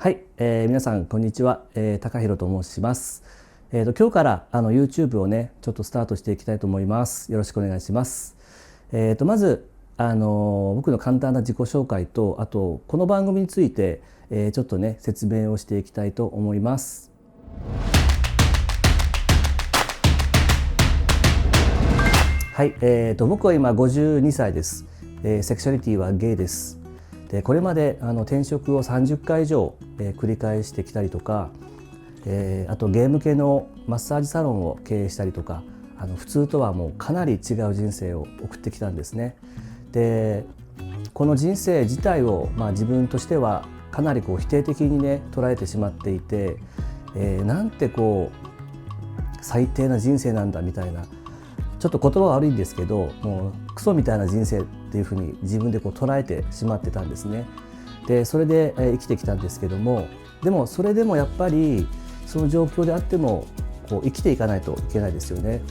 はい、皆さんこんにちは、高弘と申します。今日からYouTube をねちょっとスタートしていきたいと思います。よろしくお願いします。まず僕の簡単な自己紹介と、あとこの番組について、ちょっとね説明をしていきたいと思います。はい、僕は今52歳です。セクシャリティはゲイです。でこれまで転職を30回以上、繰り返してきたりとか、あとゲーム系のマッサージサロンを経営したりとか、普通とはもうかなり違う人生を送ってきたんですね。でこの人生自体を、自分としてはかなり否定的にね捉えてしまっていて、なんて最低な人生なんだみたいな、ちょっと言葉は悪いんですけど、もうクソみたいな人生っていうふうに自分で捉えてしまってたんですね。でそれで生きてきたんですけども、でもそれでもやっぱりその状況であっても生きていかないといけないですよね。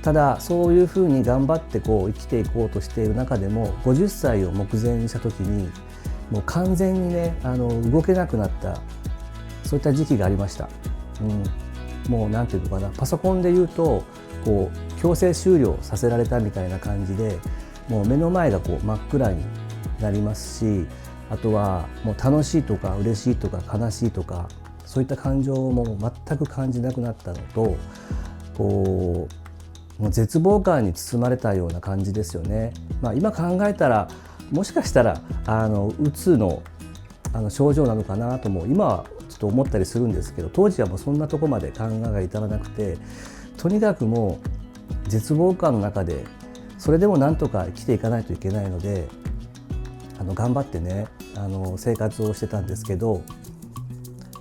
ただそういうふうに頑張って生きていこうとしている中でも、50歳を目前にした時にもう完全にね動けなくなった、そういった時期がありました。もうなんていうのかな、パソコンで言うと強制終了させられたみたいな感じで、もう目の前が真っ暗になりますし、あとはもう楽しいとか嬉しいとか悲しいとか、そういった感情も全く感じなくなったのと、もう絶望感に包まれたような感じですよね。今考えたらもしかしたらうつの症状なのかなとも今はちょっと思ったりするんですけど、当時はもうそんなとこまで考えが至らなくて、とにかくもう絶望感の中でそれでもなんとか生きていかないといけないので、頑張ってね生活をしてたんですけど、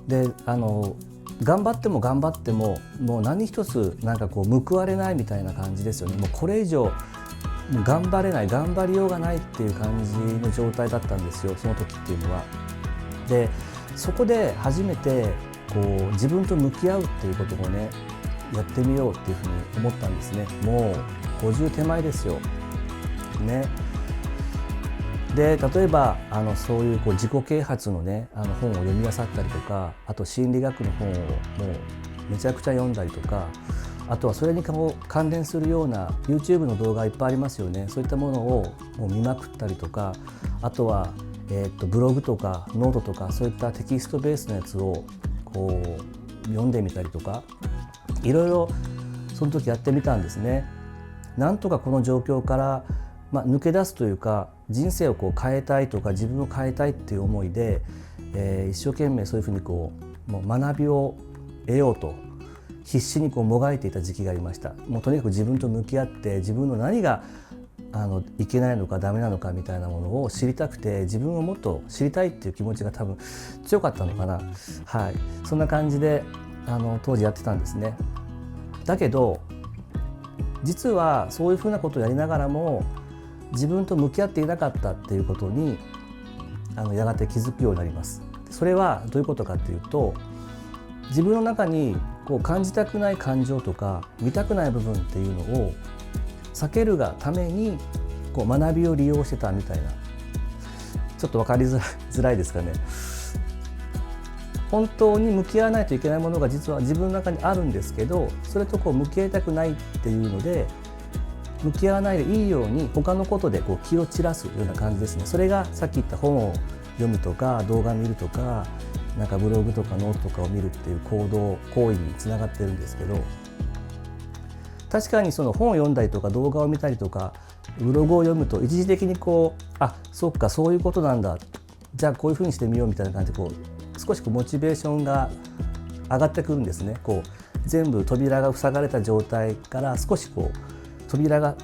で頑張っても頑張ってももう何一つ報われないみたいな感じですよね。もうこれ以上頑張れない、頑張りようがないっていう感じの状態だったんですよ、その時っていうのは。でそこで初めて自分と向き合うっていうことをねやってみようっていうふうに思ったんですね。もう50手前ですよね。で例えばそういう自己啓発のね本を読み漁ったりとか、あと心理学の本をもうめちゃくちゃ読んだりとか、あとはそれに関連するような YouTube の動画いっぱいありますよね。そういったものをもう見まくったりとか、あとは、ブログとかノートとか、そういったテキストベースのやつを読んでみたりとか、いろいろその時やってみたんですね。なんとかこの状況から、抜け出すというか、人生を変えたいとか自分を変えたいっていう思いで、一生懸命そういうふうにもう学びを得ようと必死にもがいていた時期がありました。もうとにかく自分と向き合って、自分の何がいけないのかダメなのかみたいなものを知りたくて、自分をもっと知りたいっていう気持ちが多分強かったのかな。はい、そんな感じで当時やってたんですね。だけど実はそういうふうなことをやりながらも自分と向き合っていなかったっていうことにやがて気づくようになります。それはどういうことかっていうと、自分の中に感じたくない感情とか見たくない部分っていうのを避けるがために学びを利用してたみたいな、ちょっと分かりづらいですかね。本当に向き合わないといけないものが実は自分の中にあるんですけど、それと向き合いたくないっていうので、向き合わないでいいように他のことで気を散らすような感じですね。それがさっき言った本を読むとか動画見るとか、ブログとかノートとかを見るっていう行為につながってるんですけど、確かにその本を読んだりとか動画を見たりとかブログを読むと一時的にあ、そっかそういうことなんだ、じゃあこういうふうにしてみようみたいな感じで少しモチベーションが上がってくるんですね。全部扉が塞がれた状態から少し扉が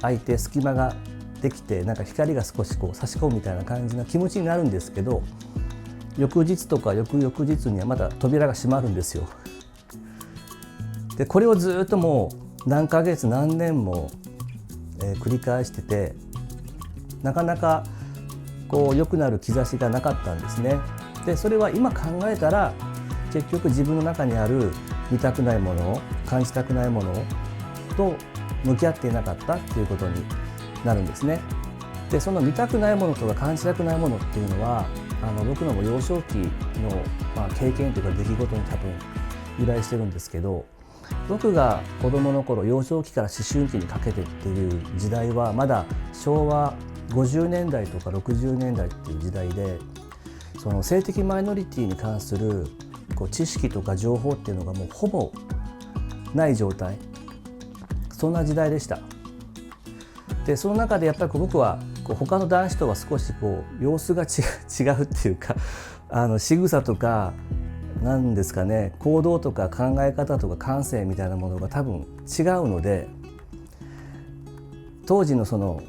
開いて隙間ができて、光が少し差し込むみたいな感じな気持ちになるんですけど、翌日とか翌々日にはまた扉が閉まるんですよ。でこれをずっともう何ヶ月何年も、繰り返してて、なかなか良くなる兆しがなかったんですね。でそれは今考えたら結局自分の中にある見たくないもの、感じたくないものと向き合っていなかったっていうことになるんですね。でその見たくないものとか感じたくないものっていうのは僕のも幼少期の、経験というか出来事に多分由来してるんですけど、僕が子どもの頃、幼少期から思春期にかけてっていう時代はまだ昭和50年代とか60年代っていう時代で、その性的マイノリティに関する知識とか情報っていうのがもうほぼない状態、そんな時代でした。でその中でやっぱり僕は他の男子とは少し様子が違うっていうか、仕草とかなんですかね、行動とか考え方とか感性みたいなものが多分違うので、当時のその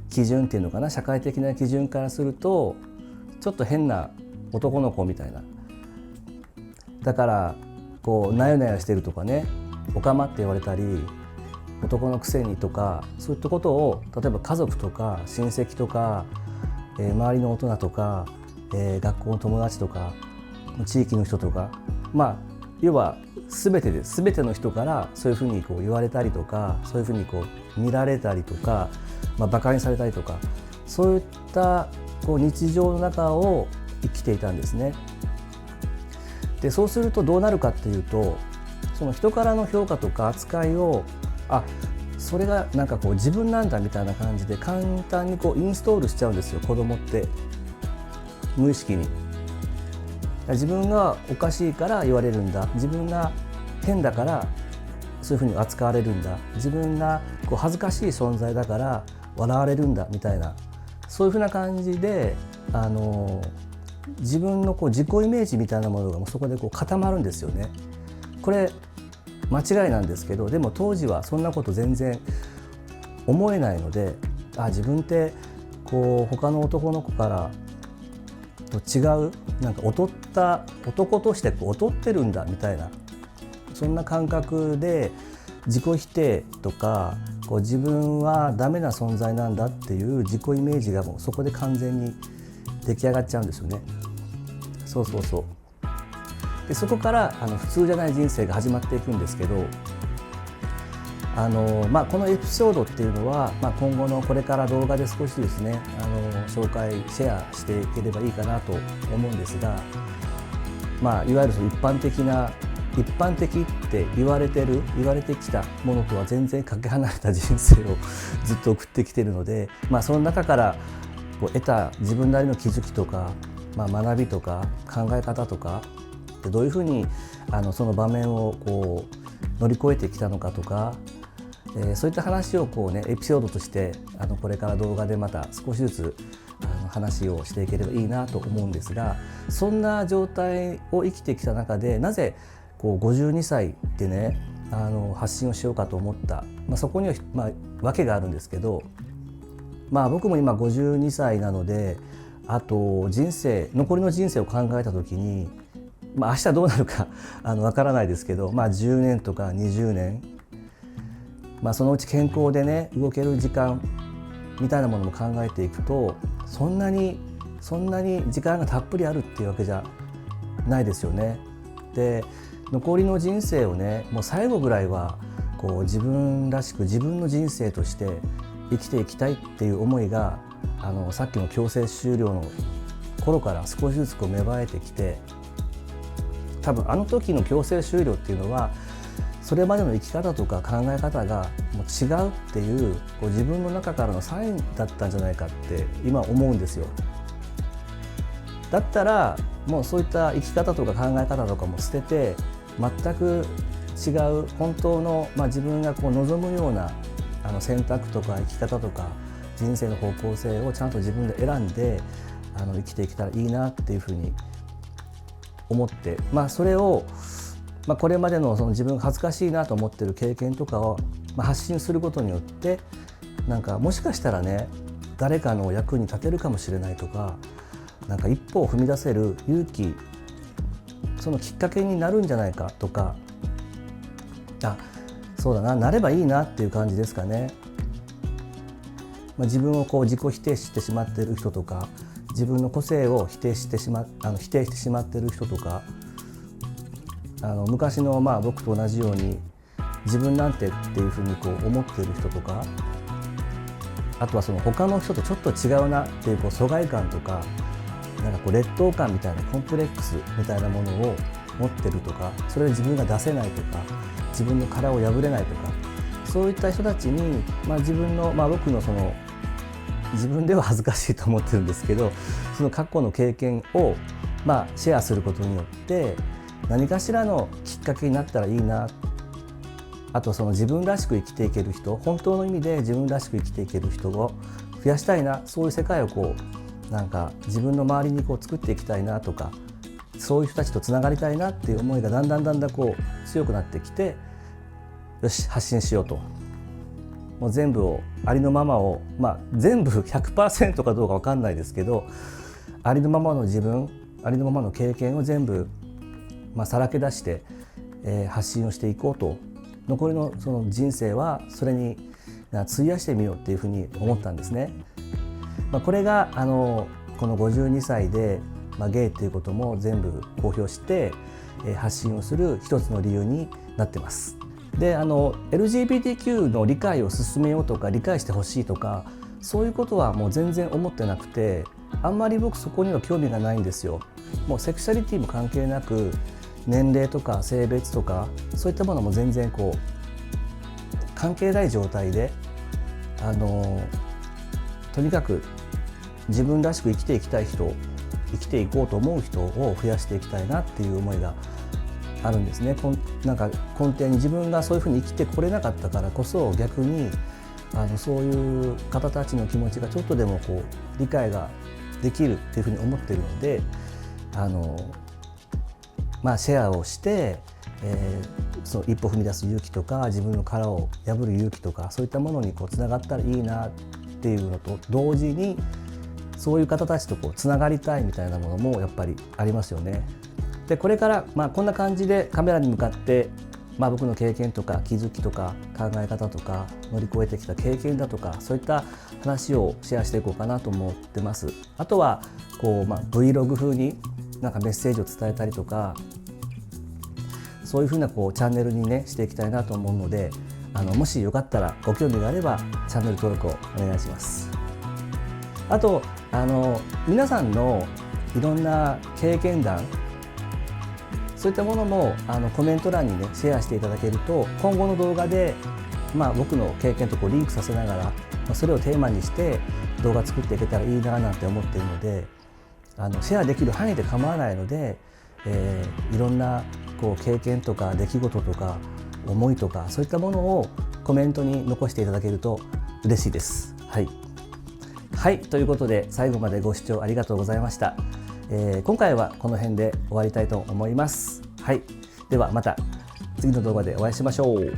基準っていうのかな、社会的な基準からするとちょっと変な男の子みたいな、だからなよなよしてるとかね、おかまって言われたり、男のくせにとか、そういったことを例えば家族とか親戚とか、周りの大人とか、学校の友達とか地域の人とか、要は全ての人からそういうふうに言われたりとか、そういうふうに見られたりとか、馬鹿にされたりとか、そういった日常の中を生きていたんですね。でそうするとどうなるかっていうと、その人からの評価とか扱いをそれがなんか自分なんだみたいな感じで簡単にインストールしちゃうんですよ、子供って。無意識に自分がおかしいから言われるんだ、自分が変だからそういうふうに扱われるんだ、自分が恥ずかしい存在だから笑われるんだみたいな、そういうふうな感じで自分の自己イメージみたいなものがもうそこで固まるんですよね。これ間違いなんですけど、でも当時はそんなこと全然思えないので、自分って他の男の子からと違う、なんか劣った男として劣ってるんだみたいな、そんな感覚で自己否定とか自分はダメな存在なんだっていう自己イメージがもうそこで完全に出来上がっちゃうんですよね。そうでそこから普通じゃない人生が始まっていくんですけど、このエピソードっていうのは、今後のこれから動画で少しですね紹介シェアしていければいいかなと思うんですが、いわゆる一般的って言われてきたものとは全然かけ離れた人生をずっと送ってきているので、その中から得た自分なりの気づきとか、学びとか考え方とか、どういうふうにその場面を乗り越えてきたのかとか、そういった話をエピソードとしてこれから動画でまた少しずつ話をしていければいいなと思うんですが、そんな状態を生きてきた中でなぜ52歳でね発信をしようかと思った、そこには訳があるんですけど、僕も今52歳なので、あと残りの人生を考えた時に、明日どうなるかわからないですけど、10年とか20年、そのうち健康でね動ける時間みたいなものも考えていくと、そんなに時間がたっぷりあるっていうわけじゃないですよね。で残りの人生をね、もう最後ぐらいは自分らしく自分の人生として生きていきたいっていう思いがさっきの強制終了の頃から少しずつ芽生えてきて、多分時の強制終了っていうのはそれまでの生き方とか考え方がもう違うっていう自分の中からのサインだったんじゃないかって今思うんですよ。だったらもうそういった生き方とか考え方とかも捨てて、全く違う本当の、自分が望むような選択とか生き方とか人生の方向性をちゃんと自分で選んで生きていけたらいいなっていうふうに思って、それを、これまでの自分が恥ずかしいなと思ってる経験とかを、発信することによって、もしかしたらね誰かの役に立てるかもしれないとか、一歩を踏み出せる勇気、そのきっかけになるんじゃないかとか、そうだな、なればいいなっていう感じですかね。自分を自己否定してしまっている人とか、自分の個性を否定してしまっている人とか、昔の僕と同じように自分なんてっていうふうに思っている人とか、あとはその他の人とちょっと違うなっていう疎外感とか、なんかこう劣等感みたいなコンプレックスみたいなものを持ってるとか、それで自分が出せないとか、自分の殻を破れないとか、そういった人たちに、自分の、僕のその自分では恥ずかしいと思ってるんですけど、その過去の経験をシェアすることによって何かしらのきっかけになったらいいな。あとその自分らしく生きていける人、本当の意味で自分らしく生きていける人を増やしたいな、そういう世界をなんか自分の周りに作っていきたいなとか、そういう人たちとつながりたいなっていう思いがだんだん強くなってきて、よし発信しようと、もう全部をありのままを、全部 100% かどうか分かんないですけど、ありのままの自分、ありのままの経験を全部、さらけ出して、発信をしていこうと、残りのその人生はそれに費やしてみようっていうふうに思ったんですね。これがこの52歳で、ゲイっていうことも全部公表して、発信をする一つの理由になってます。でLGBTQ の理解を進めようとか理解してほしいとか、そういうことはもう全然思ってなくて、あんまり僕そこには興味がないんですよ。もうセクシャリティも関係なく、年齢とか性別とかそういったものも全然関係ない状態で、とにかく自分らしく生きていきたい人、生きていこうと思う人を増やしていきたいなっていう思いがあるんですね。なんか根底に自分がそういうふうに生きてこれなかったからこそ、逆にそういう方たちの気持ちがちょっとでも理解ができるっていうふうに思ってるので、シェアをして、その一歩踏み出す勇気とか、自分の殻を破る勇気とか、そういったものにつながったらいいなっていうのと同時に、そういう方たちとつながりたいみたいなものもやっぱりありますよね。でこれから、こんな感じでカメラに向かって、僕の経験とか気づきとか考え方とか乗り越えてきた経験だとか、そういった話をシェアしていこうかなと思ってます。あとはVlog 風になんかメッセージを伝えたりとか、そういうふうなチャンネルにねしていきたいなと思うので、もしよかったらご興味があればチャンネル登録をお願いします。あと皆さんのいろんな経験談、そういったものもコメント欄にねシェアしていただけると、今後の動画で僕の経験とリンクさせながら、それをテーマにして動画作っていけたらいいななんて思っているので、シェアできる範囲で構わないので、いろんな経験とか出来事とか思いとか、そういったものをコメントに残していただけると嬉しいです。はい、ということで最後までご視聴ありがとうございました。今回はこの辺で終わりたいと思います。ではまた次の動画でお会いしましょう。